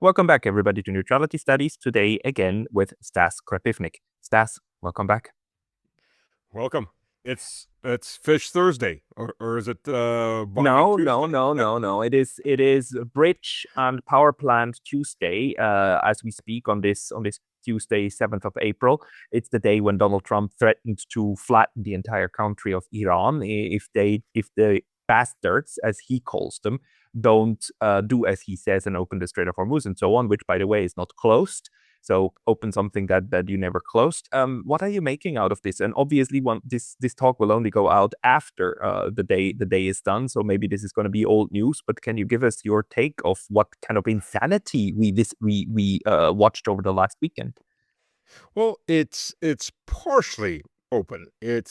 Welcome back, everybody, to Neutrality Studies. Today, again, with Stas Krapivnik. Stas, welcome back. Welcome. It's Fish Thursday, or is it No. It is Bridge and Power Plant Tuesday, as we speak on this Tuesday, 7th of April. It's the day when Donald Trump threatened to flatten the entire country of Iran if the bastards, as he calls them, don't do as he says and open the Strait of Hormuz and so on, which, by the way, is not closed. So open something that you never closed. What are you making out of this? And obviously, this talk will only go out after the day is done. So maybe this is going to be old news. But can you give us your take of what kind of insanity we watched over the last weekend? Well, it's partially open. It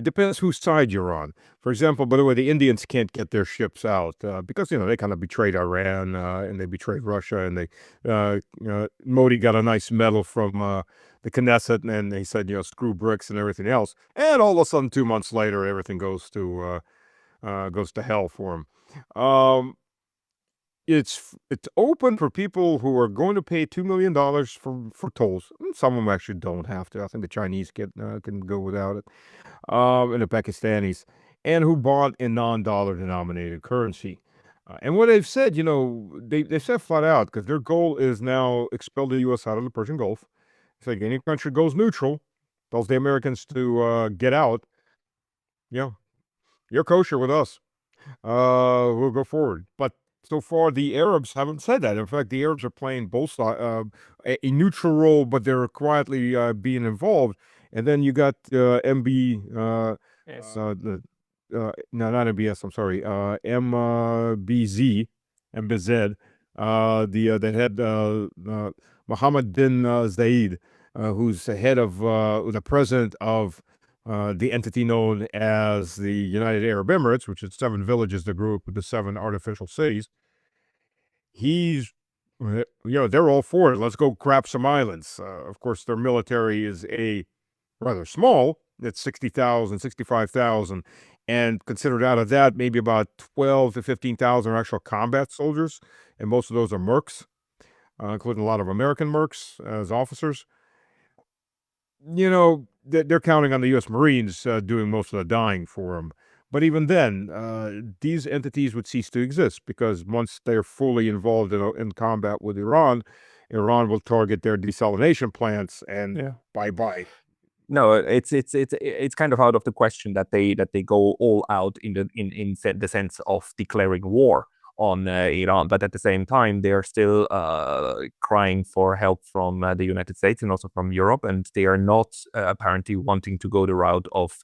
depends whose side you're on. For example, by the way, the Indians can't get their ships out because they kind of betrayed Iran and they betrayed Russia, and Modi got a nice medal from the Knesset, and they said screw BRICS and everything else, and all of a sudden 2 months later everything goes to hell for him. It's open for people who are going to pay $2 million for tolls. Some of them actually don't have to. I think the Chinese can go without it, and the Pakistanis, and who bought in non-dollar denominated currency. And what they've said, they said flat out, because their goal is now expel the U.S. out of the Persian Gulf. It's like any country goes neutral, tells the Americans to get out. You're kosher with us. We'll go forward. But so far, the Arabs haven't said that. In fact, the Arabs are playing both sides, a neutral role, but they're quietly being involved. And then you got MB, Yes. no, not MBS. I'm sorry, MBZ, MBZ, the head, Mohammed bin Zayed, who's the head of the president of the entity known as the United Arab Emirates, which is 7 villages that grew up with the 7 artificial cities. They're all for it. Let's go grab some islands. Of course, their military is rather small. It's 60,000, 65,000. And considered out of that, maybe about 12 to 15,000 are actual combat soldiers. And most of those are mercs, including a lot of American mercs as officers. They're counting on the U.S. Marines doing most of the dying for them. But even then, these entities would cease to exist, because once they're fully involved in combat with Iran, Iran will target their desalination plants, and bye-bye. No, it's kind of out of the question that they go all out in the sense of declaring war on Iran, but at the same time they are still crying for help from the United States and also from Europe, and they are not apparently wanting to go the route of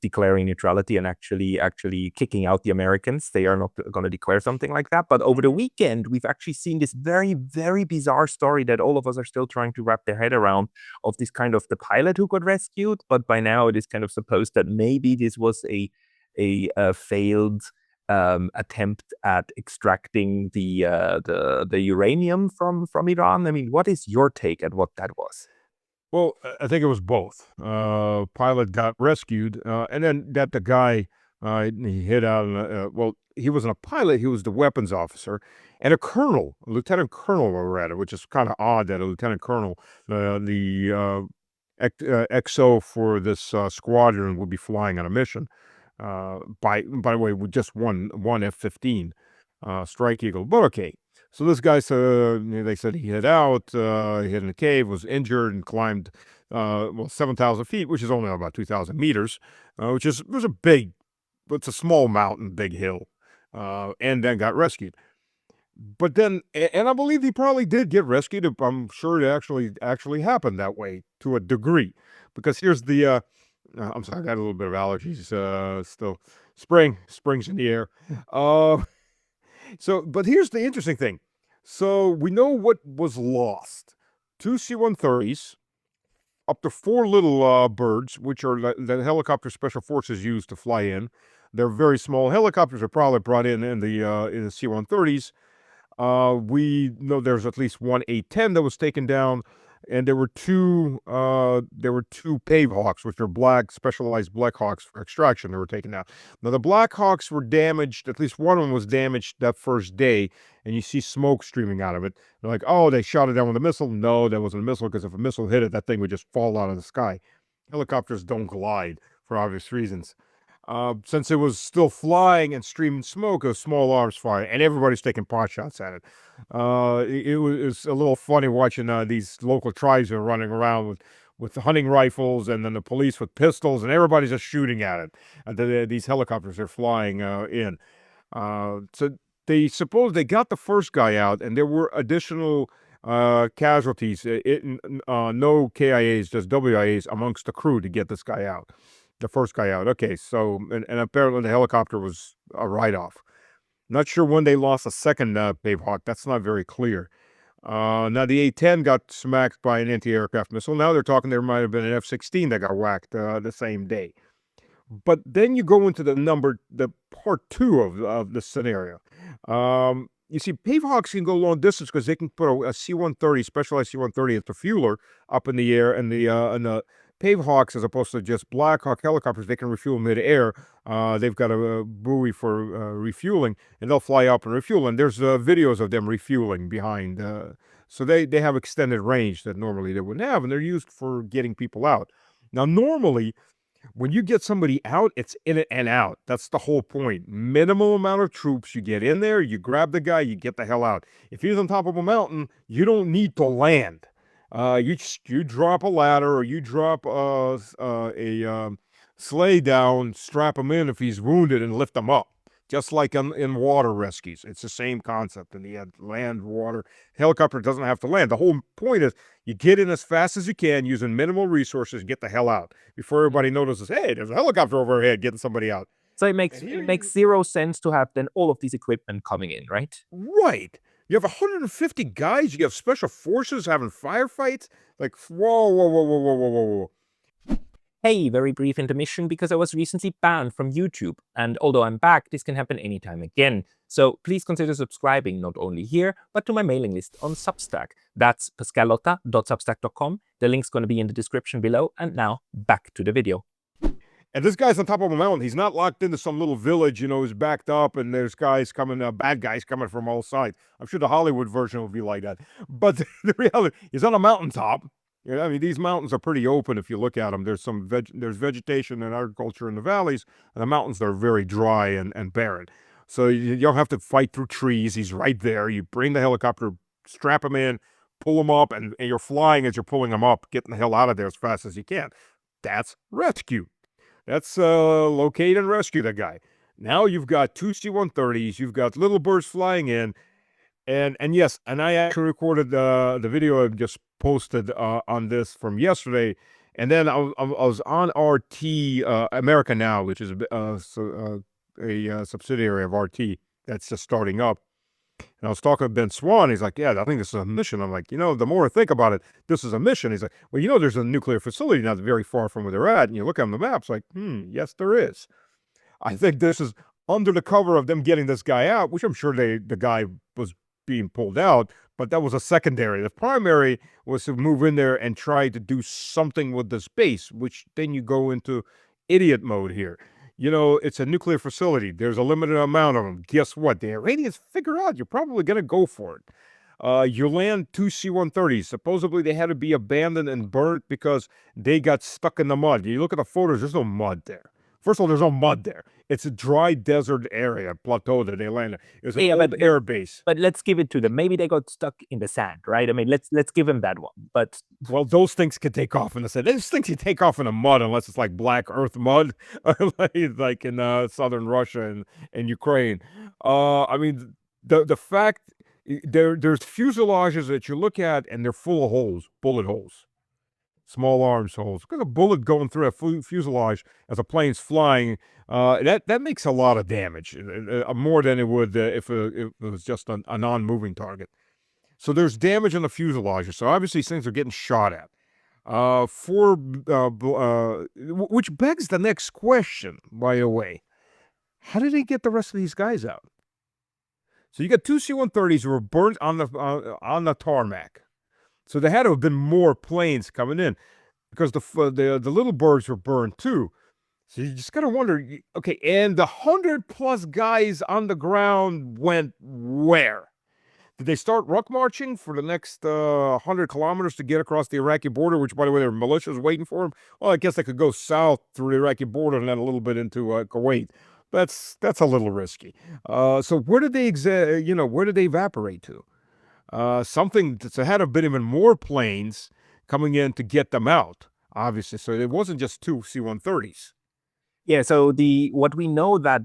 declaring neutrality and actually kicking out the Americans. They are not going to declare something like that. But over the weekend, we've actually seen this very, very bizarre story that all of us are still trying to wrap their head around, of this kind of the pilot who got rescued. But by now it is kind of supposed that maybe this was a failed attempt at extracting the uranium from Iran. I mean, what is your take at what that was? Well, I think it was both. Pilot got rescued, and then the guy, he hid out. Well, he wasn't a pilot; he was the weapons officer, and a colonel, a lieutenant colonel, or rather, which is kind of odd that a lieutenant colonel, the XO for this squadron, would be flying on a mission. By the way, with just one F-15 Strike Eagle, but okay. So this guy said, they said he hid out, he hid in a cave, was injured, and climbed 7,000 feet, which is only about 2,000 meters, which was it's a small mountain, big hill, and then got rescued. But then, and I believe he probably did get rescued. I'm sure it actually happened that way to a degree, because here's the. I'm sorry, I got a little bit of allergies. Still, spring's in the air. But here's the interesting thing. So we know what was lost: 2 C-130s, up to 4 little birds, which are the helicopter special forces use to fly in. They're very small helicopters. Are probably brought in the C-130s. We know there's at least one A-10 that was taken down, and there were two Pave Hawks, which are black, specialized Black Hawks for extraction. They were taken out. Now the Black Hawks were damaged. At least one of them was damaged that first day, and you see smoke streaming out of it. They're like, oh, they shot it down with a missile. No, that wasn't a missile, because if a missile hit it, that thing would just fall out of the sky. Helicopters don't glide for obvious reasons. Since it was still flying and streaming smoke, it was small arms firing, and everybody's taking pot shots at it. It was a little funny watching these local tribes are running around with hunting rifles, and then the police with pistols, and everybody's just shooting at it. And these helicopters are flying in. So they suppose they got the first guy out, and there were additional casualties. No KIAs, just WIAs amongst the crew to get this guy out. The first guy out. Okay, so, and apparently the helicopter was a write-off. Not sure when they lost a second Pave Hawk. That's not very clear. Now, the A-10 got smacked by an anti-aircraft missile. Now they're talking there might have been an F-16 that got whacked the same day. But then you go into the part two of the scenario. You see, Pave Hawks can go long distance because they can put a C-130, specialized C-130 as the fueler up in the air, and the Pave Hawks, as opposed to just Black Hawk helicopters, they can refuel mid-air. They've got a buoy for refueling, and they'll fly up and refuel. And there's videos of them refueling behind. So they have extended range that normally they wouldn't have, and they're used for getting people out. Now, normally, when you get somebody out, it's in it and out. That's the whole point. Minimal amount of troops. You get in there, you grab the guy, you get the hell out. If he's on top of a mountain, you don't need to land. You drop a ladder, or you drop a sleigh down, strap him in if he's wounded, and lift him up. Just like in water rescues. It's the same concept in the end. Land, water. Helicopter doesn't have to land. The whole point is you get in as fast as you can using minimal resources and get the hell out before everybody notices, hey, there's a helicopter overhead getting somebody out. So it makes zero sense to have then all of these equipment coming in, right? Right. You have 150 guys. You have special forces having firefights. Like, whoa, whoa, whoa, whoa, whoa, whoa, whoa. Hey, very brief intermission because I was recently banned from YouTube, and although I'm back, this can happen anytime again. So please consider subscribing not only here, but to my mailing list on Substack. That's pascallotta.substack.com. The link's going to be in the description below, and now back to the video. And this guy's on top of a mountain. He's not locked into some little village, who's backed up, and there's guys coming, bad guys coming from all sides. I'm sure the Hollywood version will be like that. But the reality, he's on a mountaintop. I mean, these mountains are pretty open if you look at them. There's there's vegetation and agriculture in the valleys, and the mountains are very dry and barren. So you don't have to fight through trees. He's right there. You bring the helicopter, strap him in, pull him up, and you're flying as you're pulling him up, getting the hell out of there as fast as you can. That's rescue. That's locate and rescue the guy. Now you've got two C-130s. You've got little birds flying in. And yes, and I actually recorded the video I just posted on this from yesterday. And then I was on RT, America Now, which is a subsidiary of RT that's just starting up. And I was talking to Ben Swan. He's like, yeah, I think this is a mission. I'm like, the more I think about it, this is a mission. He's like, well, there's a nuclear facility not very far from where they're at. And you look on the maps, like, yes, there is. I think this is under the cover of them getting this guy out, which I'm sure the guy was being pulled out, but that was a secondary. The primary was to move in there and try to do something with this base, which then you go into idiot mode here. It's a nuclear facility. There's a limited amount of them. Guess what? The Iranians figure out you're probably going to go for it. You land two C-130s. Supposedly they had to be abandoned and burnt because they got stuck in the mud. You look at the photos, there's no mud there. First of all, there's no mud there. It's a dry desert area, plateau that they landed. It was an old air base. But let's give it to them. Maybe they got stuck in the sand, right? I mean, let's give them that one. But well, those things can take off in the sand. Those things can take off in the mud unless it's like black earth mud, like in southern Russia and Ukraine. I mean, the fact there's fuselages that you look at and they're full of holes, bullet holes. Small arms holes. Got a bullet going through a fuselage as a plane's flying. That makes a lot of damage, more than it would if it was just a non-moving target. So there's damage on the fuselage. So obviously things are getting shot at. Which begs the next question, by the way. How did they get the rest of these guys out? So you got two C-130s who were burnt on the tarmac. So there had to have been more planes coming in because the little birds were burned too. So you just gotta wonder, okay, and the 100+ guys on the ground went where? Did they start ruck marching for the next 100 kilometers to get across the Iraqi border, which, by the way, there were militias waiting for them? Well, I guess they could go south through the Iraqi border and then a little bit into Kuwait. That's a little risky. So where did they where did they evaporate to? Something that's had to have been even more planes coming in to get them out, obviously. So it wasn't just two C-130s. Yeah, so what we know that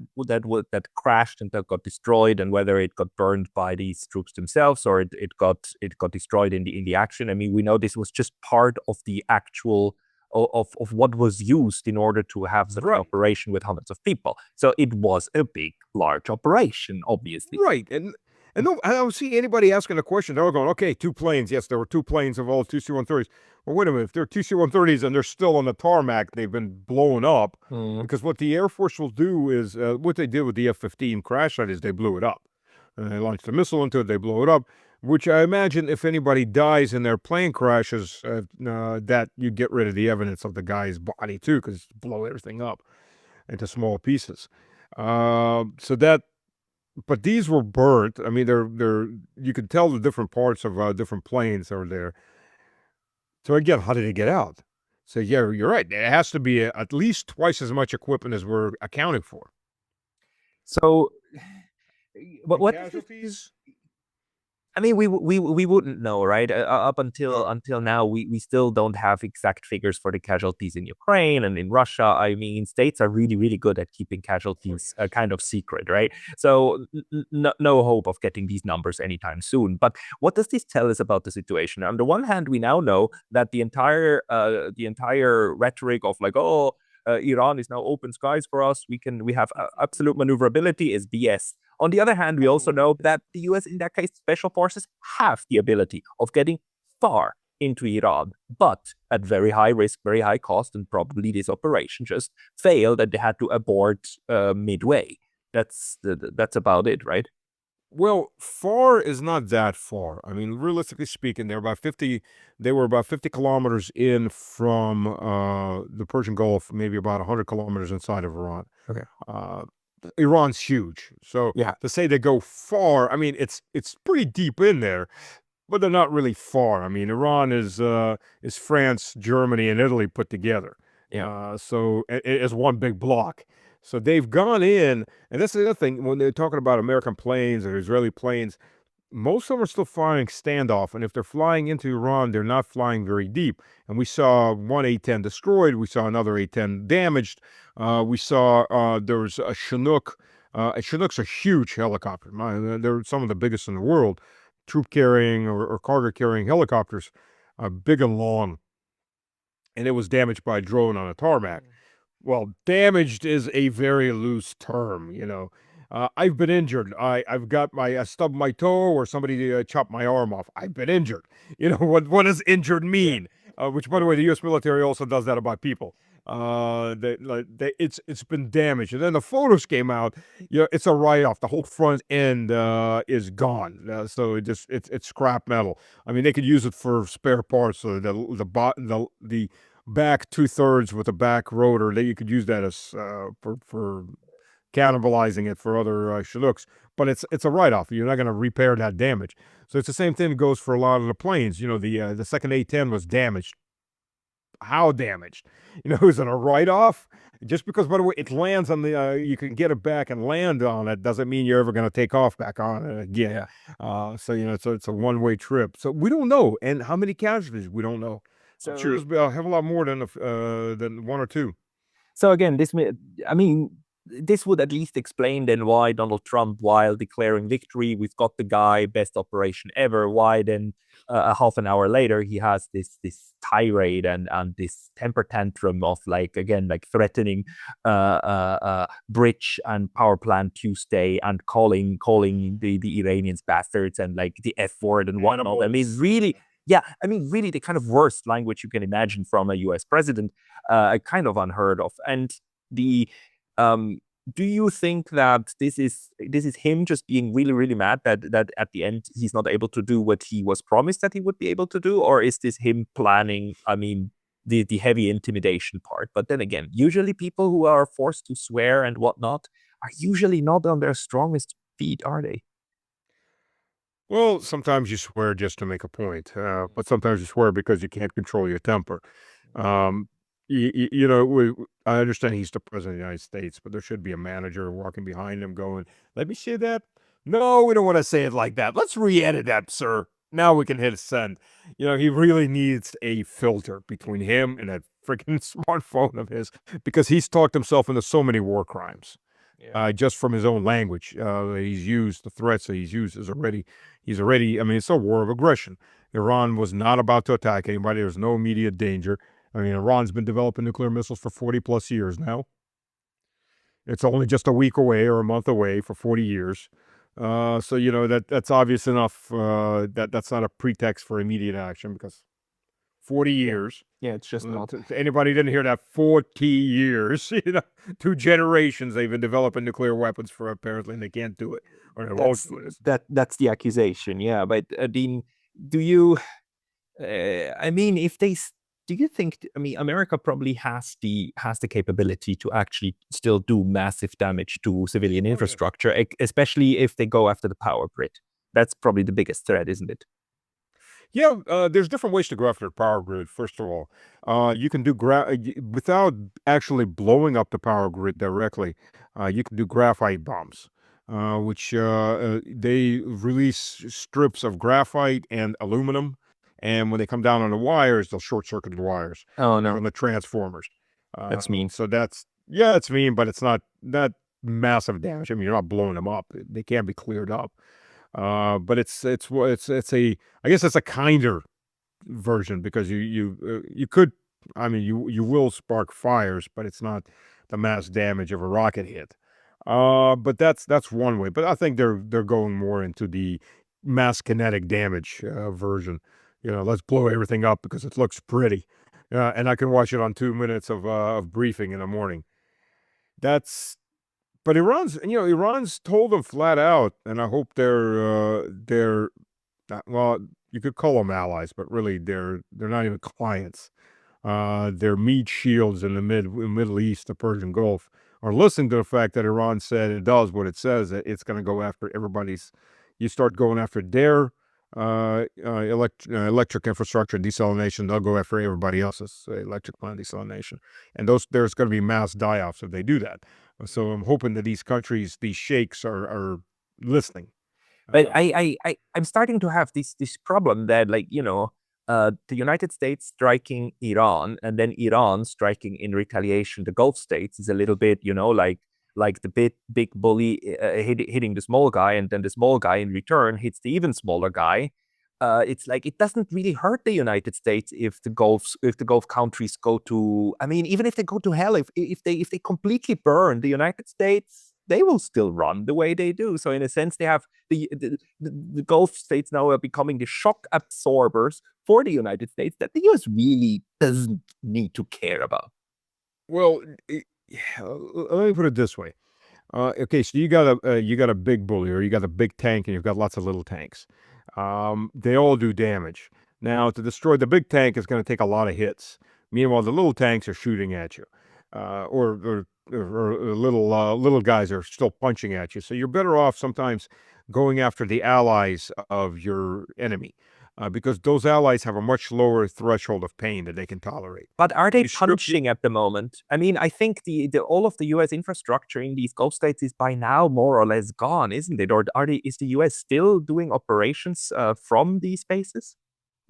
crashed and that got destroyed, and whether it got burned by these troops themselves or it got destroyed in the action. I mean, we know this was just part of the actual of what was used in order to have such an operation with hundreds of people. So it was a big, large operation, obviously. Right, and no, I don't see anybody asking a question. They're all going, okay, two planes. Yes, there were two planes of all two C-130s. Well, wait a minute. If there are two C-130s and they're still on the tarmac, they've been blown up. Because what the Air Force will do is, what they did with the F-15 crash site is they blew it up. And they launched a missile into it, they blow it up, which I imagine if anybody dies in their plane crashes, that you get rid of the evidence of the guy's body too, because blow everything up into small pieces. So that, but these were burnt. I mean, they're you can tell the different parts of different planes are there. So again, how did it get out? So yeah, you're right. It has to be at least twice as much equipment as we're accounting for. So, but what casualties? I mean, we wouldn't know, right? Up until now, we still don't have exact figures for the casualties in Ukraine and in Russia. I mean, states are really good at keeping casualties kind of secret, right? So no hope of getting these numbers anytime soon. But what does this tell us about the situation? On the one hand, we now know that the entire rhetoric of like, oh, Iran is now open skies for us. We have absolute maneuverability is BS. On the other hand, we also know that the US, in that case, special forces have the ability of getting far into Iran, but at very high risk, very high cost, and probably this operation just failed and they had to abort midway. That's about it, right? Well, far is not that far. I mean, realistically speaking, they were about 50 kilometers in from the Persian Gulf, maybe about 100 kilometers inside of Iran. Okay. Iran's huge. So Yeah. to say they go far, I mean, it's pretty deep in there, but they're not really far. I mean, Iran is France, Germany, and Italy put together. Yeah. So it's one big block. So they've gone in, and that's the other thing when they're talking about American planes or Israeli planes. Most of them are still flying standoff, and if they're flying into Iran, they're not flying very deep. And we saw one A-10 destroyed. We saw another A-10 damaged. We saw there was a Chinook. Chinooks are huge helicopters. They're some of the biggest in the world, troop carrying or cargo carrying helicopters, big and long. And it was damaged by a drone on a tarmac. Well, damaged is a very loose term, you know. I've been injured. I stubbed my toe or somebody chopped my arm off. I've been injured. You know, what does injured mean? Which, by the way, the U.S. military also does that about people. It's been damaged. And then the photos came out. You know, it's a write-off. The whole front end is gone. So it's scrap metal. I mean, they could use it for spare parts. So the back 2/3 with a back rotor, that you could use that as for cannibalizing it for other Chinooks. But it's a write-off. You're not going to repair that damage. So it's the same thing that goes for a lot of the planes. You know, the second A-10 was damaged. How damaged? You know, is it a write-off? Just because, by the way, it lands on you can get it back and land on it, doesn't mean you're ever going to take off back on it again. Yeah. So, you know, it's a one-way trip. So we don't know. And how many casualties? We don't know. So, I'm sure there's a lot more than one or two. So again, this would at least explain then why Donald Trump, while declaring victory, we've got the guy, best operation ever, why then a half an hour later he has this tirade and this temper tantrum of like threatening bridge and power plant Tuesday and calling the Iranians bastards and like the F word and whatnot. I mean, really. Yeah, I mean, really the kind of worst language you can imagine from a US president, kind of unheard of. And the do you think that this is him just being really, really mad that at the end he's not able to do what he was promised that he would be able to do, or is this him planning? I mean, the heavy intimidation part. But then again, usually people who are forced to swear and whatnot are usually not on their strongest feet, are they? Well, sometimes you swear just to make a point, but sometimes you swear because you can't control your temper. Um, I understand he's the president of the United States, but there should be a manager walking behind him going, "Let me see that." No, we don't want to say it like that. Let's re-edit that, sir. Now we can hit send. He really needs a filter between him and that freaking smartphone of his because he's talked himself into so many war crimes just from his own language. He's used the threats that he's used he's already, I mean, it's a war of aggression. Iran was not about to attack anybody. There's no immediate danger. I mean, Iran's been developing nuclear missiles for 40 plus years now. It's only just a week away or a month away for 40 years. So, that's obvious enough that that's not a pretext for immediate action because 40 Yeah. years. Yeah, it's just not. To anybody who didn't hear that, 40 years, 2 generations they've been developing nuclear weapons for apparently, and they can't do it or they won't do it. That's the accusation. Yeah, but Dean, do you? I mean, if they, do you think? I mean, America probably has the capability to actually still do massive damage to civilian Oh, yeah. infrastructure, especially if they go after the power grid. That's probably the biggest threat, isn't it? Yeah, there's different ways to go after the power grid. First of all, you can do without actually blowing up the power grid directly. You can do graphite bombs, which they release strips of graphite and aluminum, and when they come down on the wires, they'll short circuit the wires Oh from no, the transformers. that's mean. So that's yeah, it's mean, but it's not that massive damage. I mean, you're not blowing them up; they can be cleared up. But it's a I guess it's a kinder version because you could I mean you will spark fires, but it's not the mass damage of a rocket hit. But that's one way. But I think they're going more into the mass kinetic damage version. Let's blow everything up because it looks pretty, and I can watch it on 2 minutes of briefing in the morning. That's but Iran's told them flat out, and I hope they're not, well, you could call them allies, but really they're not even clients. Their meat shields in the Middle East, the Persian Gulf, are listening to the fact that Iran said it does what it says. It's going to go after everybody's. You start going after their electric infrastructure desalination, they'll go after everybody else's electric plant desalination, and there's going to be mass die-offs if they do that. So I'm hoping that these countries, these sheikhs, are listening. But I'm starting to have this problem that, like, the United States striking Iran and then Iran striking in retaliation the Gulf states is a little bit, like the big bully hitting the small guy, and then the small guy in return hits the even smaller guy. It's like it doesn't really hurt the United States if the Gulf countries go to. I mean, even if they go to hell, if they completely burn the United States, they will still run the way they do. So in a sense, they have the Gulf states now are becoming the shock absorbers for the United States that the US really doesn't need to care about. Well, let me put it this way. Okay, so you got a big bully or you got a big tank and you've got lots of little tanks. They all do damage. Now, to destroy the big tank is going to take a lot of hits. Meanwhile, the little tanks are shooting at you, or little guys are still punching at you. So you're better off sometimes going after the allies of your enemy, because those allies have a much lower threshold of pain that they can tolerate. But are they You strip punching at the moment? I mean, I think the all of the US infrastructure in these Gulf states is by now more or less gone, isn't it? Or is the US still doing operations from these bases?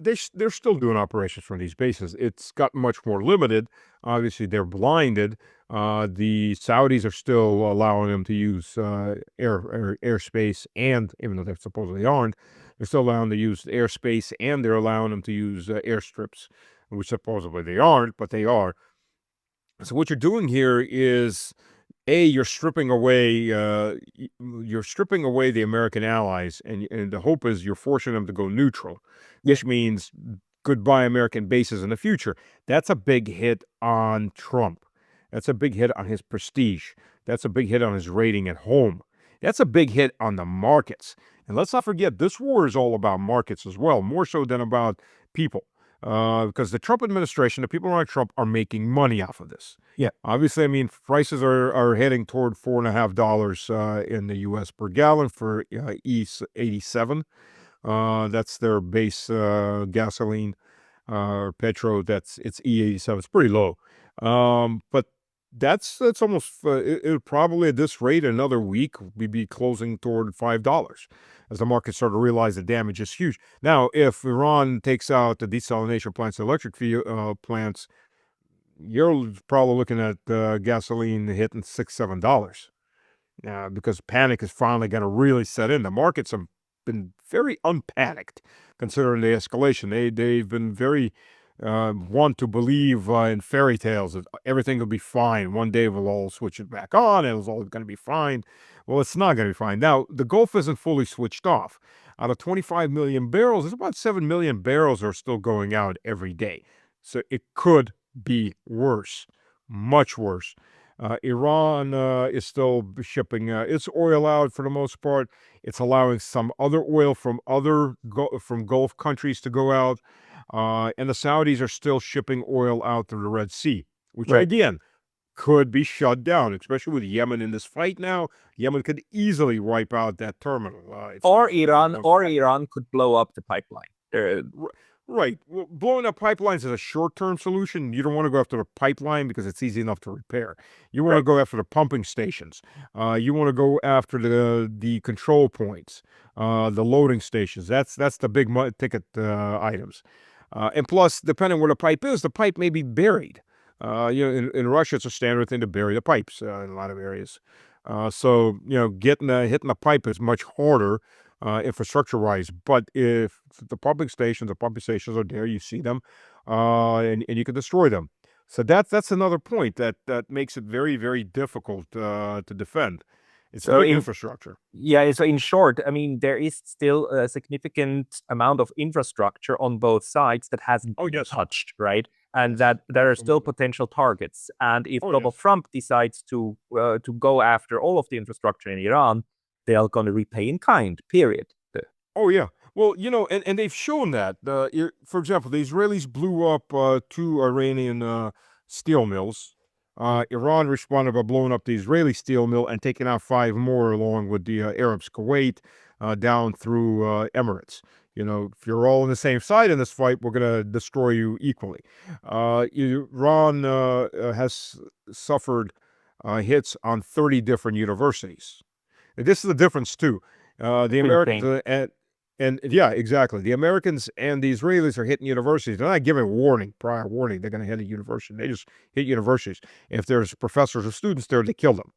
they're still doing operations from these bases. It's got much more limited. Obviously, they're blinded. The Saudis are still allowing them to use airspace, and even though they supposedly aren't, they're still allowing them to use airspace, and they're allowing them to use airstrips, which supposedly they aren't, but they are. So what you're doing here is you're stripping away the American allies, and the hope is you're forcing them to go neutral, which means goodbye American bases in the future. That's a big hit on Trump. That's a big hit on his prestige. That's a big hit on his rating at home. That's a big hit on the markets. And let's not forget, this war is all about markets as well, more so than about people. Because the Trump administration, the people around Trump, are making money off of this. Yeah. Obviously, I mean, prices are heading toward $4.50 in the U.S. per gallon for E87. That's their base gasoline or petro. It's E87. It's pretty low. But that's almost it'll probably at this rate another week we be closing toward $5 as the market start to realize the damage is huge. Now, if Iran takes out the desalination plants, the electric plants, you're probably looking at gasoline hitting $6-7. Because panic is finally going to really set in. The markets have been very unpanicked considering the escalation. They've been very want to believe in fairy tales that everything will be fine. One day we'll all switch it back on and it's all going to be fine. Well, it's not going to be fine. Now, the Gulf isn't fully switched off. Out of 25 million barrels, there's about 7 million barrels are still going out every day. So it could be worse, much worse. Iran is still shipping its oil out for the most part. It's allowing some other oil from from Gulf countries to go out. And the Saudis are still shipping oil out through the Red Sea, which Right. again could be shut down, especially with Yemen in this fight now. Yemen could easily wipe out that terminal. Or Iran could blow up the pipeline. Right. Well, blowing up pipelines is a short-term solution. You don't want to go after the pipeline because it's easy enough to repair. You want to go after the pumping stations. You want to go after the control points, the loading stations. That's the big ticket items. And plus, depending where the pipe is, the pipe may be buried. In Russia, it's a standard thing to bury the pipes in a lot of areas. So hitting the pipe is much harder infrastructure-wise. But if the pumping stations are there, you see them, and you can destroy them. So that's another point that makes it very, very difficult to defend. It's So big in- infrastructure. Yeah, so in short, I mean, there is still a significant amount of infrastructure on both sides that hasn't been touched, right? And that there are still Absolutely. potential targets. And if Oh, Donald yes. Trump decides to go after all of the infrastructure in Iran, they're going to repay in kind, period. Oh, yeah. Well, and they've shown that. For example, the Israelis blew up 2 Iranian steel mills. Iran responded by blowing up the Israeli steel mill and taking out 5 more along with the Arabs, Kuwait, down through Emirates. If you're all on the same side in this fight, we're going to destroy you equally. Iran has suffered hits on 30 different universities. And this is the difference, too. The Americans and yeah, exactly. The Americans and the Israelis are hitting universities. They're not giving prior warning. They're going to hit a university. They just hit universities. If there's professors or students there, they kill them.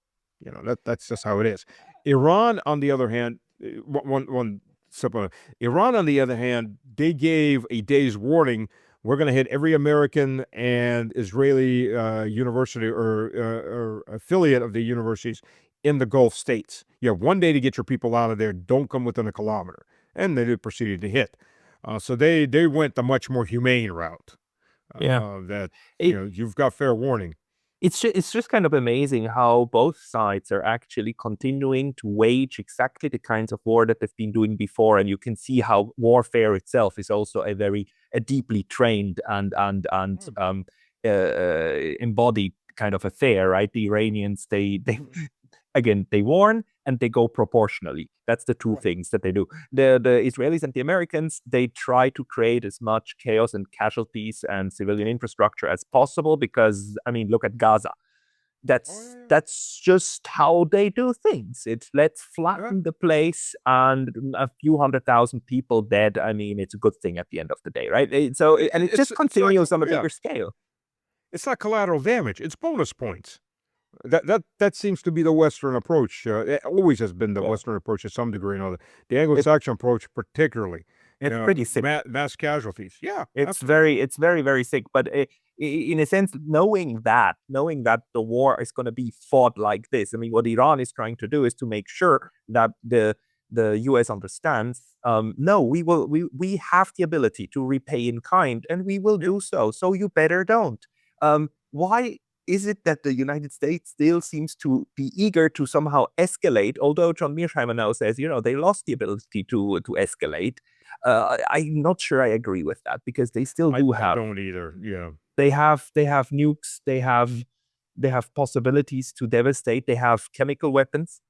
That's just how it is. Iran, on the other hand, one step on it. Iran, on the other hand, they gave a day's warning. We're going to hit every American and Israeli university or affiliate of the universities in the Gulf states. You have 1 day to get your people out of there. Don't come within a kilometer. And they proceeded to hit. So they went the much more humane route. That you've got fair warning. It's just kind of amazing how both sides are actually continuing to wage exactly the kinds of war that they've been doing before, and you can see how warfare itself is also a deeply trained and embodied kind of affair, right? The Iranians, they again, they warn and they go proportionally. That's the two things that they do. The Israelis and the Americans, they try to create as much chaos and casualties and civilian infrastructure as possible because, I mean, look at Gaza. That's just how they do things. Let's flatten the place and a few 100,000 people dead. I mean, it's a good thing at the end of the day, right? And it just continues on a bigger scale. It's not collateral damage. It's bonus points. That seems to be the Western approach. It always has been the Western approach to some degree or another. The Anglo-Saxon approach, particularly. It's pretty sick. Mass casualties. Yeah, it's very, very sick. But in a sense, knowing that the war is going to be fought like this, I mean, what Iran is trying to do is to make sure that the U.S. understands. No, we have the ability to repay in kind, and we will do so. So you better don't. Why is it that the United States still seems to be eager to somehow escalate? Although John Mearsheimer now says, they lost the ability to escalate. I'm not sure I agree with that, because they still do have. I don't either. Yeah. They have nukes. They have possibilities to devastate. They have chemical weapons.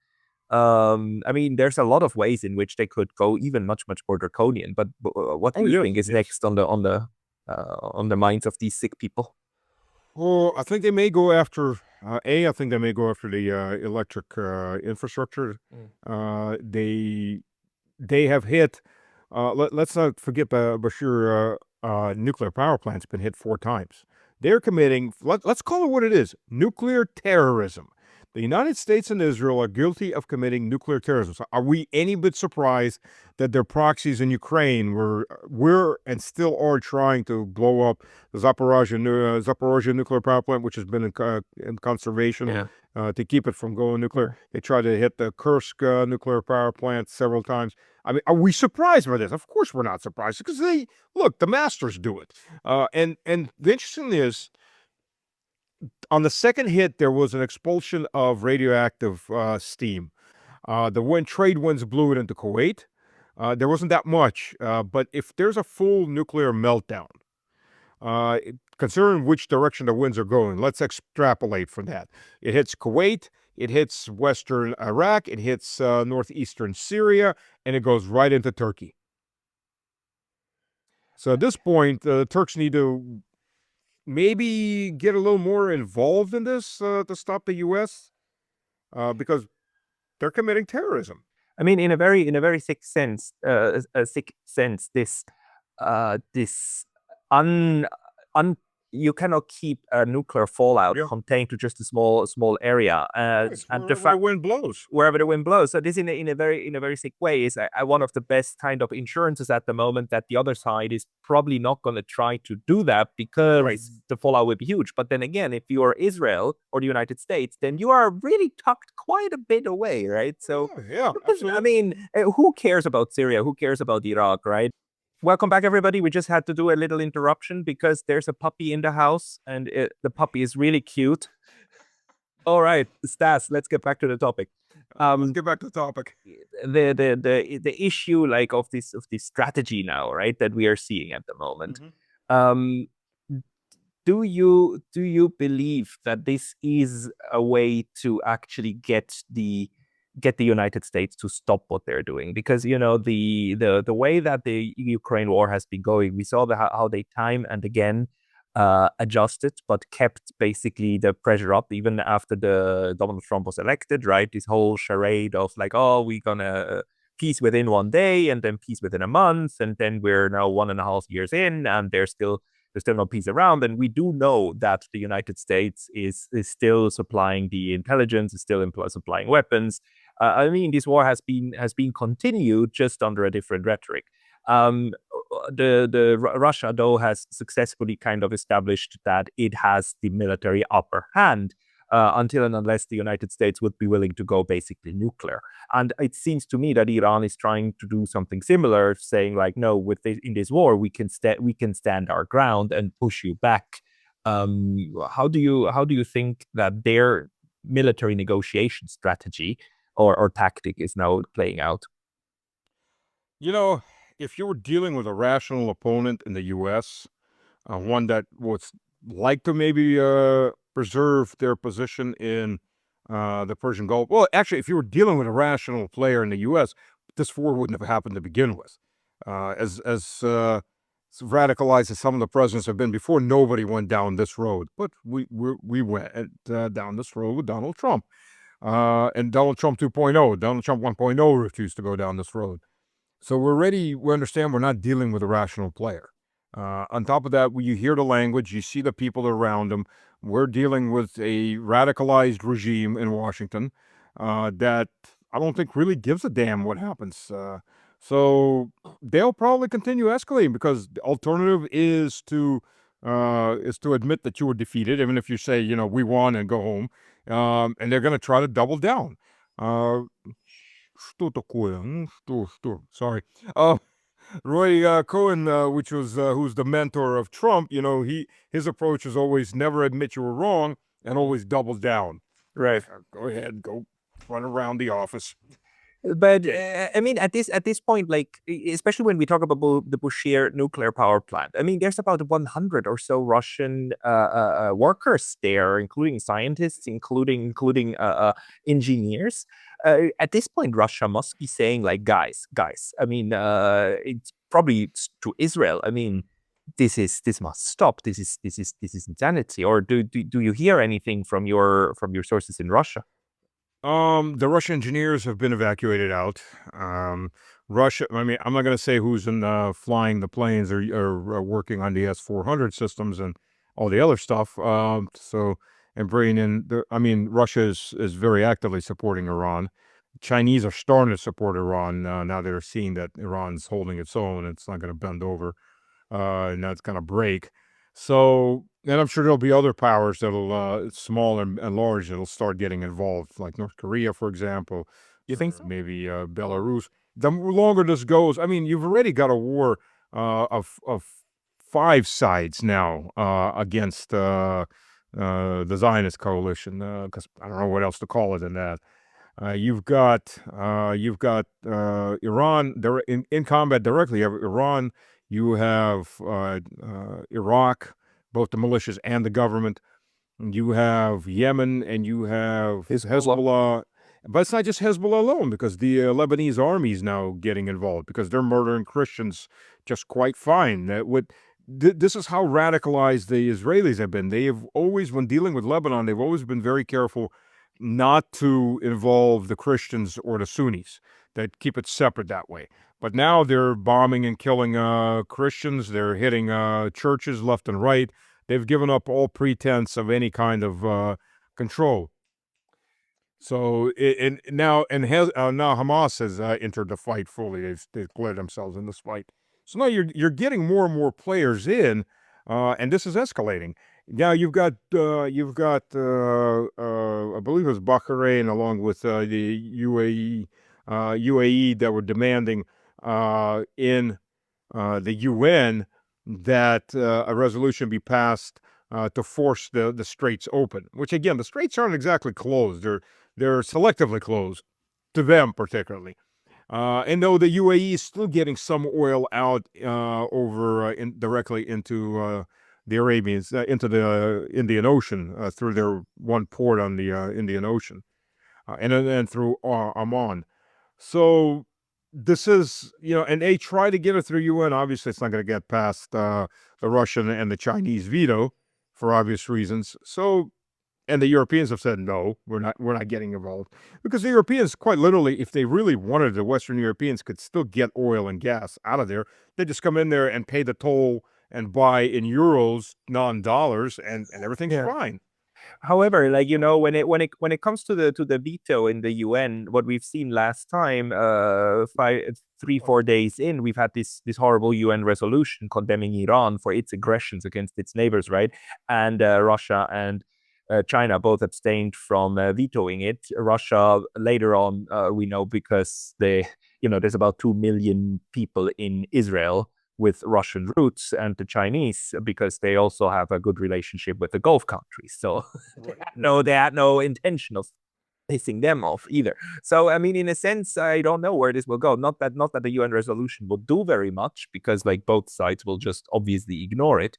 I mean, there's a lot of ways in which they could go even much more draconian. But what do you think is next on the minds of these sick people? Well, I think they may go after I think they may go after the electric infrastructure. They have hit. Let's not forget Bashir nuclear power plant's been hit 4 times. They're committing. Let's call it what it is: nuclear terrorism. The United States and Israel are guilty of committing nuclear terrorism. So are we any bit surprised that their proxies in Ukraine were and still are trying to blow up the Zaporozhye nuclear power plant, which has been in conservation to keep it from going nuclear? They tried to hit the Kursk nuclear power plant several times. I mean, are we surprised by this? Of course we're not surprised, because the masters do it. And the interesting thing is, on the second hit, there was an expulsion of radioactive steam. The trade winds blew it into Kuwait. There wasn't that much, but if there's a full nuclear meltdown, considering which direction the winds are going, let's extrapolate from that. It hits Kuwait, it hits western Iraq, it hits northeastern Syria, and it goes right into Turkey. So at this point, the Turks need to maybe get a little more involved in this to stop the U.S. Because they're committing terrorism. I mean, in a very sick sense, this you cannot keep a nuclear fallout contained to just a small area, and the fact wind blows wherever the wind blows. So this, in a very sick way, is one of the best kind of insurances at the moment that the other side is probably not going to try to do that, because the fallout will be huge. But then again, if you are Israel or the United States, then you are really tucked quite a bit away, right? So I mean, who cares about Syria? Who cares about Iraq, right? Welcome back, everybody. We just had to do a little interruption because there's a puppy in the house, and the puppy is really cute. All right, Stas, let's get back to the topic. Let's get back to the topic. The issue, like, of this strategy now, right, that we are seeing at the moment. Do you believe that this is a way to actually get the United States to stop what they're doing? Because the way that the Ukraine war has been going, we saw how they time and again adjusted, but kept basically the pressure up even after the Donald Trump was elected, right? This whole charade of like, oh, we're gonna peace within 1 day, and then peace within a month, and then we're now 1.5 years in, and there's still no peace around. And we do know that the United States is still supplying the intelligence, is still supplying weapons. I mean, this war has been continued, just under a different rhetoric. The Russia, though, has successfully kind of established that it has the military upper hand, until and unless the United States would be willing to go basically nuclear. And it seems to me that Iran is trying to do something similar, saying like, no, in this war we can stand our ground and push you back. How do you think that their military negotiation strategy or tactic is now playing out? If you were dealing with a rational opponent in the U.S., one that would like to maybe preserve their position in the Persian Gulf. Well, actually, if you were dealing with a rational player in the U.S., this war wouldn't have happened to begin with. As radicalized as some of the presidents have been before, nobody went down this road. But we went down this road with Donald Trump. And Donald Trump 2.0. Donald Trump 1.0 refused to go down this road. So we understand we're not dealing with a rational player. On top of that, when you hear the language, you see the people around them. We're dealing with a radicalized regime in Washington that I don't think really gives a damn what happens. So they'll probably continue escalating, because the alternative is to admit that you were defeated, even if you say, we won, and go home. And they're going to try to double down. Что такое? Sorry. Roy Cohen, who's the mentor of Trump, his approach is always never admit you were wrong, and always double down. Right. Go ahead, go run around the office. But I mean, at this point, like especially when we talk about the Bushehr nuclear power plant, I mean, there's about 100 or so Russian workers there, including scientists, including engineers. At this point, Russia must be saying, like, guys. I mean, it's probably to Israel. I mean, this must stop. This is insanity. Or do you hear anything from your sources in Russia? The Russian engineers have been evacuated out. Russia, I mean, I'm not going to say who's in flying the planes or working on the S-400 systems and all the other stuff. And bringing in I mean, Russia is very actively supporting Iran. Chinese are starting to support Iran now. They're seeing that Iran's holding its own. It's not going to bend over. And that's going to break. So, and I'm sure there'll be other powers that'll, small and large, that'll start getting involved, like North Korea, for example. You think so? Maybe Belarus. The longer this goes, I mean, you've already got a war of 5 sides now against the Zionist coalition, because I don't know what else to call it than that. You've got Iran in combat directly. You have Iran. You have Iraq, both the militias and the government. You have Yemen, and you have Hezbollah. But it's not just Hezbollah alone, because the Lebanese army is now getting involved because they're murdering Christians just quite fine. This is how radicalized the Israelis have been. They have always, when dealing with Lebanon, they've always been very careful not to involve the Christians or the Sunnis. They keep it separate that way. But now they're bombing and killing Christians. They're hitting churches left and right. They've given up all pretense of any kind of control. So now Hamas has entered the fight fully. They've declared themselves in this fight. So now you're getting more and more players in, and this is escalating. Now you've got I believe it was Bahrain along with the UAE that were demanding in the UN that a resolution be passed to force the straits open. Which again, the straits aren't exactly closed; they're selectively closed to them particularly. And though the UAE is still getting some oil out over directly into the Arabians, into the Indian Ocean through their one port on the Indian Ocean, and then through Oman. So this is, and they try to get it through UN. Obviously, it's not going to get past the Russian and the Chinese veto for obvious reasons. So, and the Europeans have said, no, we're not getting involved. Because the Europeans, quite literally, if they really wanted, the Western Europeans could still get oil and gas out of there. They just come in there and pay the toll and buy in euros, non-dollars, and everything's fine. However, like when it comes to the veto in the UN, what we've seen last time, 4 days in, we've had this horrible UN resolution condemning Iran for its aggressions against its neighbors, right? And Russia and China both abstained from vetoing it. Russia later on, we know, because there's about 2 million people in Israel with Russian roots, and the Chinese because they also have a good relationship with the Gulf countries. So they had no intention of pissing them off either. So I mean, in a sense, I don't know where this will go. Not that the UN resolution will do very much, because like both sides will just obviously ignore it.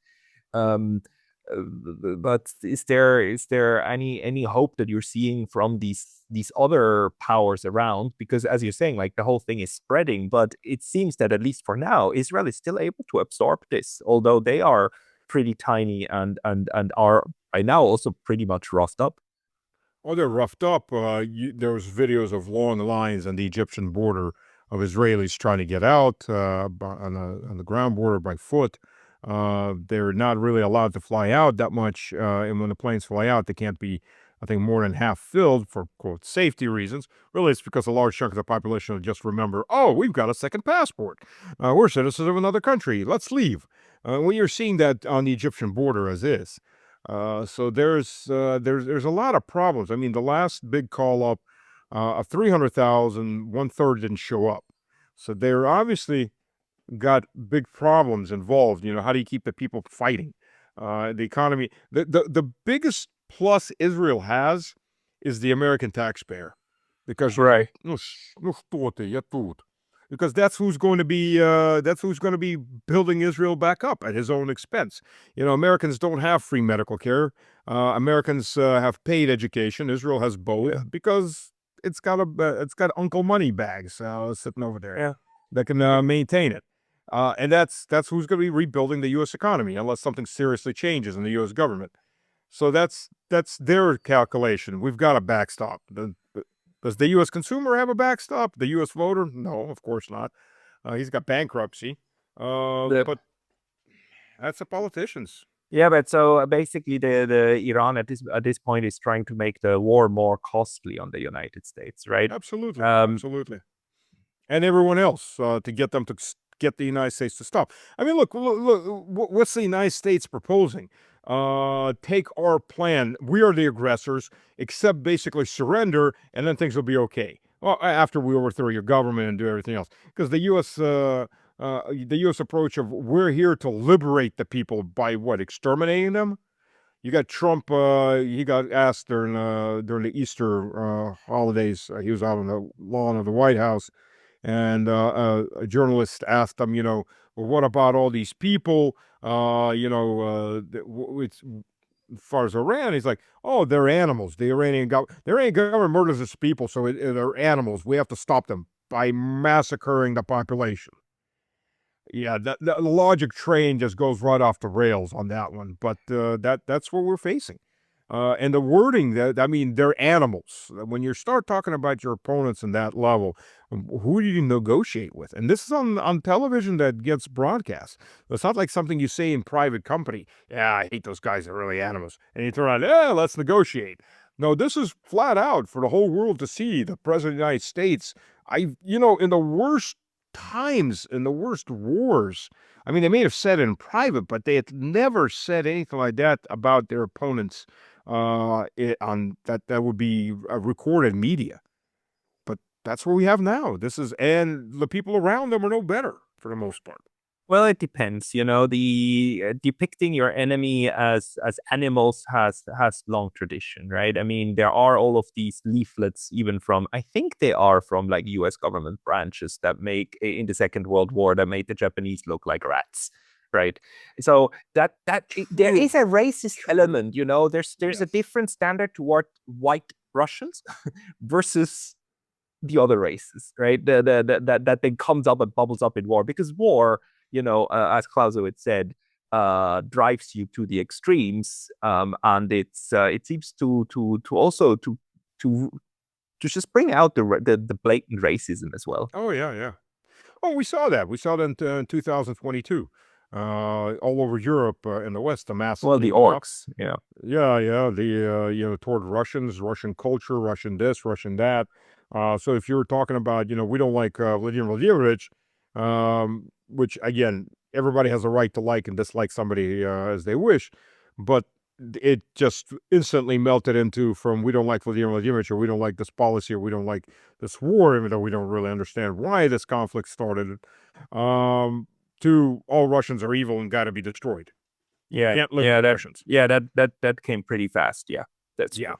But is there any hope that you're seeing from these other powers around? Because as you're saying, like the whole thing is spreading, but it seems that at least for now, Israel is still able to absorb this, although they are pretty tiny and are by now also pretty much roughed up. Oh, they're roughed up. There was videos of long lines on the Egyptian border of Israelis trying to get out on the ground border by foot. They're not really allowed to fly out that much, and when the planes fly out, they can't be, I think, more than half filled for, quote, safety reasons. Really, it's because a large chunk of the population will just remember, oh, we've got a second passport. We're citizens of another country. Let's leave. Well, you're seeing that on the Egyptian border as is. So there's a lot of problems. I mean, the last big call up of 300,000, 1/3 didn't show up. So they're obviously got big problems involved. How do you keep the people fighting? The economy, the biggest plus Israel has is the American taxpayer. Because Right. because that's who's going to be building Israel back up at his own expense. Americans don't have free medical care. Americans have paid education. Israel has both because it's got Uncle Money bags sitting over there that can maintain it. And that's who's going to be rebuilding the U.S. economy unless something seriously changes in the U.S. government. So that's their calculation. We've got a backstop. Does the U.S. consumer have a backstop? The U.S. voter? No, of course not. He's got bankruptcy. But that's the politicians. Yeah, but so basically, the Iran at this point is trying to make the war more costly on the United States, right? Absolutely, absolutely, and everyone else to get them to get the United States to stop. I mean, look, what's the United States proposing? Take our plan. We are the aggressors. Accept basically surrender, and then things will be okay. Well, after we overthrow your government and do everything else, because the U.S. approach of we're here to liberate the people by what, exterminating them? You got Trump. He got asked during the Easter holidays. He was out on the lawn of the White House, and a journalist asked him, well, what about all these people? It's as far as Iran, he's like, oh, they're animals. The Iranian government murders its people, so they're animals. We have to stop them by massacring the population. Yeah, the logic train just goes right off the rails on that one. But that's what we're facing. And the wording, they're animals. When you start talking about your opponents in that level, who do you negotiate with? And this is on television that gets broadcast. It's not like something you say in private company. Yeah, I hate those guys. They're really animals. And you turn around, yeah, let's negotiate. No, this is flat out for the whole world to see. The President of the United States, in the worst times, in the worst wars, they may have said it in private, but they had never said anything like that about their opponents on that would be recorded media. But that's what we have now. And the people around them are no better for the most part. Well, it depends. The depicting your enemy as animals has long tradition, right? There are all of these leaflets, even from, I think they are from like U.S. government branches that make in the Second World War that made the Japanese look like rats. Right, so there is a racist element. There's a different standard toward white Russians versus the other races, right? That then comes up and bubbles up in war, because war, as Clausewitz said, drives you to the extremes, and it seems to also to just bring out the blatant racism as well. Oh yeah. Oh, we saw that. We saw that in 2022. All over Europe in the West, the mass. Well, the orcs, yeah. The toward Russians, Russian culture, Russian this, Russian that. So if you're talking about, we don't like Vladimir Vladimirovich, which again, everybody has a right to like and dislike somebody as they wish, but it just instantly melted into from we don't like Vladimir Vladimirovich, or we don't like this policy, or we don't like this war, even though we don't really understand why this conflict started. To all Russians are evil and got to be destroyed. That came pretty fast. Yeah, that's true.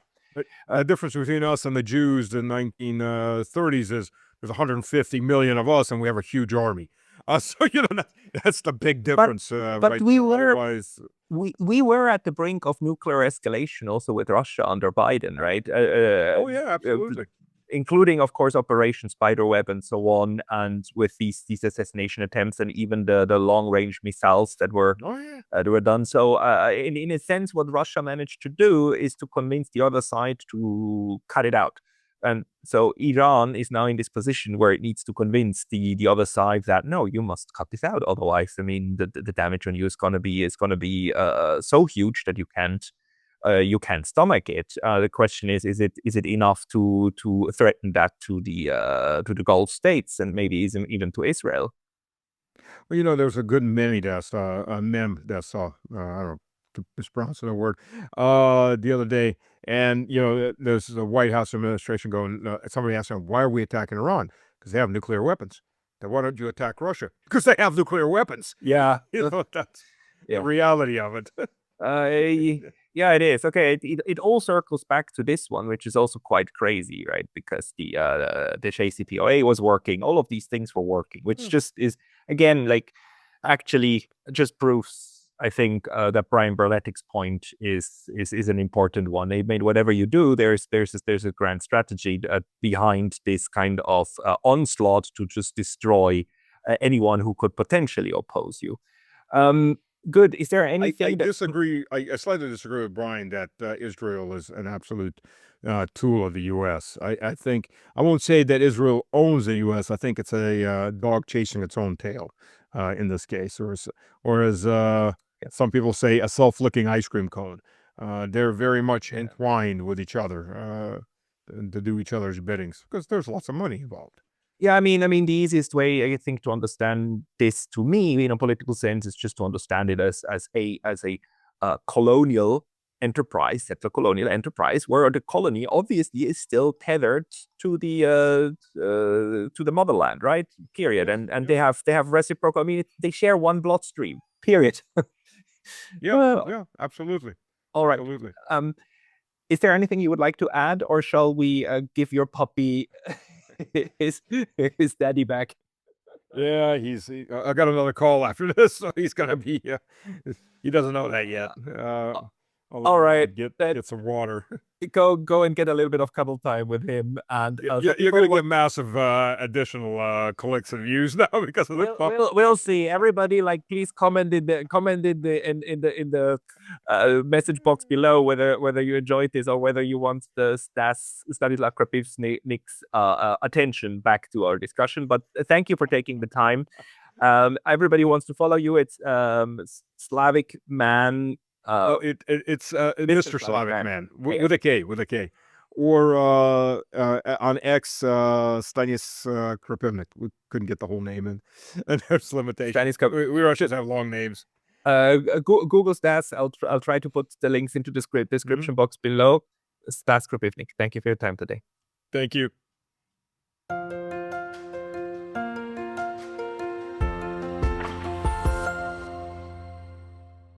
The difference between us and the Jews in the 1930s is there's 150 million of us and we have a huge army. So that's the big difference. But right, we were at the brink of nuclear escalation also with Russia under Biden, right? Oh yeah, absolutely. Including, of course, Operation Spiderweb and so on, and with these assassination attempts, and even the long-range missiles that were done. So, in a sense, what Russia managed to do is to convince the other side to cut it out. And so Iran is now in this position where it needs to convince the other side that no, you must cut this out. Otherwise, the damage on you is going to be so huge that you can't stomach it. The question is it enough to threaten that to the Gulf states and maybe even to Israel? Well, there's a good meme that I saw, I don't know, mispronouncing the word, the other day, and there's the White House administration going. Somebody asked them, "Why are we attacking Iran? Because they have nuclear weapons." Then why don't you attack Russia? Because they have nuclear weapons. Yeah, that's the reality of it. Yeah, it is. Okay, it all circles back to this one, which is also quite crazy, right? Because the JCPOA was working, all of these things were working, which just is again like actually just proves, I think, that Brian Berletic's point is an important one. They made whatever you do, there's a grand strategy behind this kind of onslaught to just destroy anyone who could potentially oppose you. Good. Is there anything I disagree. I slightly disagree with Brian that Israel is an absolute tool of the U.S. I think I won't say that Israel owns the U.S. I think it's a dog chasing its own tail in this case, or as some people say, a self-licking ice cream cone. They're very much entwined with each other to do each other's biddings because there's lots of money involved. Yeah, I mean, the easiest way I think to understand this, to me, in a political sense, is just to understand it as a colonial enterprise, settler colonial enterprise, where the colony obviously is still tethered to the motherland, right? Period. And they have reciprocal. I mean, they share one bloodstream. Period. Yeah, absolutely. All right. Absolutely. Is there anything you would like to add, or shall we give your puppy his daddy back? Yeah, I got another call after this, so he's gonna be. He doesn't know that yet. All right, get some water. Go and get a little bit of cuddle time with him, and You're gonna get massive additional clicks and views now because of the we'll see. Everybody, like, please comment in the message box below whether you enjoyed this or whether you want the Stanislav Krapivnik's attention back to our discussion. But thank you for taking the time. Everybody wants to follow you. It's Slavic Man. It's Mr. Slavic Man with a K, or on X, Stanislav Krapivnik. We couldn't get the whole name in, and there's limitations. We Russians have long names. Google Stas. I'll try to put the links into the description box below. Stas Krapivnik. Thank you for your time today. Thank you.